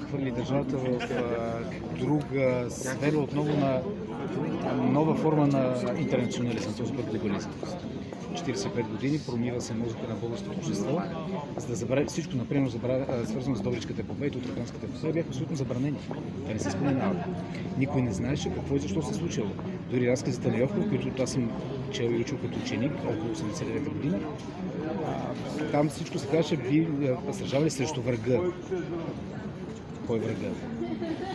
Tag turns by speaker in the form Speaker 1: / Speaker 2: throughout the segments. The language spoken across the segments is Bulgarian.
Speaker 1: хвърли държавата в друга сфера, отново на нова форма на интернационализъм, този път глобализъм. 45 години промива се мозъка на българското общество, за да забрави всичко, например, свързано с Добричката епопея и Тутраканската епопея, бяха абсолютно забранени. Те не се споменават. Никой не знаеше какво и защо се случило. Дори разказите на Йовков, които аз съм чел и учил като ученик, около 89 година, там всичко се казваше, би сражавали срещу врага. Кой е врага?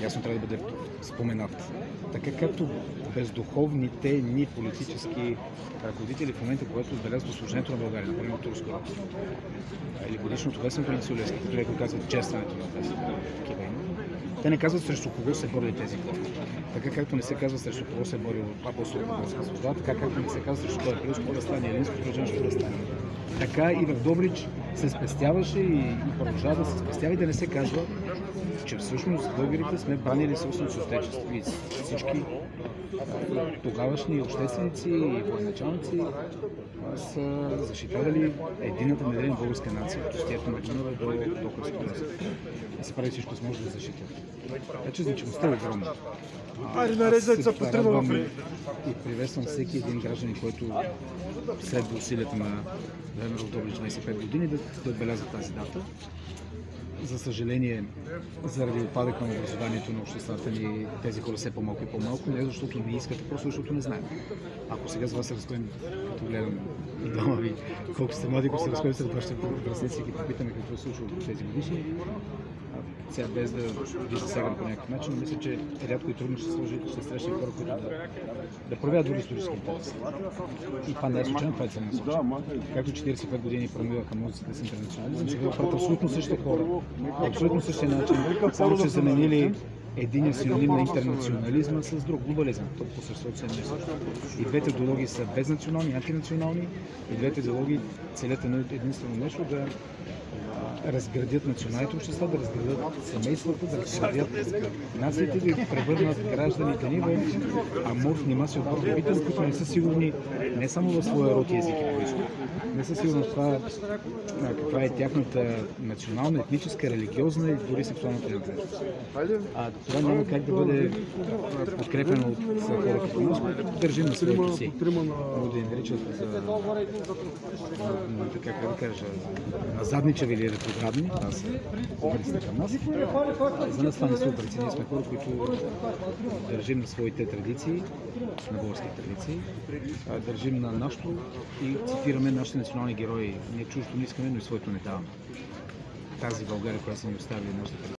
Speaker 1: Ясно трябва да бъде споменат. Така както бездуховните ни политически ръководители в момента, когато отбелязват служението на България, например Турско, или годишното вестник на Цюлевски, като някой казват честването на тези такива има. Те не казват срещу кого се борили тези хора. Така както не се казва срещу кого се борил апостол Българска свобода, така както не се казва срещу кой е Пилско въстание, Елинско гражданско въстание. Така и в Добрич се спестяваше и продължава да се спестява и да не се казва, че всъщност българите сме бранили собственото отечество и всички тогавашни общественици и военачалници са защитавали едината неделна българска нация, от Остието на Дунава до Кръстовна. И се прави всичко възможно да защитят. Така че значимостта е огромна. Аз се радвам и приветствам всеки един гражданин, който следва усилията на ВМРО Добрич 25 години да отбелязва тази дата. За съжаление, заради упадъка на образованието на обществата ни, тези хора все по-малко и по-малко, не защото не искат, а просто защото не знаем. Ако сега с вас се разходим, като гледам и двама ви, колко сте млади, ако се разходим сред вашите браслеци и ги попитаме какво се случва в тези годишни, сега без да ви засягам по някакъв начин, но мисля, че рядко и трудно ще срещне хора, които да проявяват други исторически интерес. И това не е случайно, това е целенасочено. Както 45 години промиваха мозъците с интернационализъм, сега правят абсолютно същите хора. Абсолютно същия начин. Само че заменили единия синоним на интернационализма с друг глобализъм. То по съществото се не. И двете идеологии са безнационални, антинационални, и двете идеологии целят единствено нещо да разградят националните общества, да разградят семействата, да разградят нациите, да превърнат гражданите ни в аморфни маси от потребители, които не са сигурни не само в своя род и език и произход, не са сигурни в това каква е тяхната национална, етническа, религиозна и дори сексуална принадлежност. Това няма как да бъде подкрепено от хора като нас, които държим на своето си. Могат да им наричат така да кажа, назадничави или ретроградни, това са обръците към нас. За нас това не са обръци, ние сме хора, които държим на своите традиции, на български традиции, държим на нашото и цитираме нашите национални герои. Ние чуждото не искаме, но и своето не даваме. Тази България, която са ни оставили нашите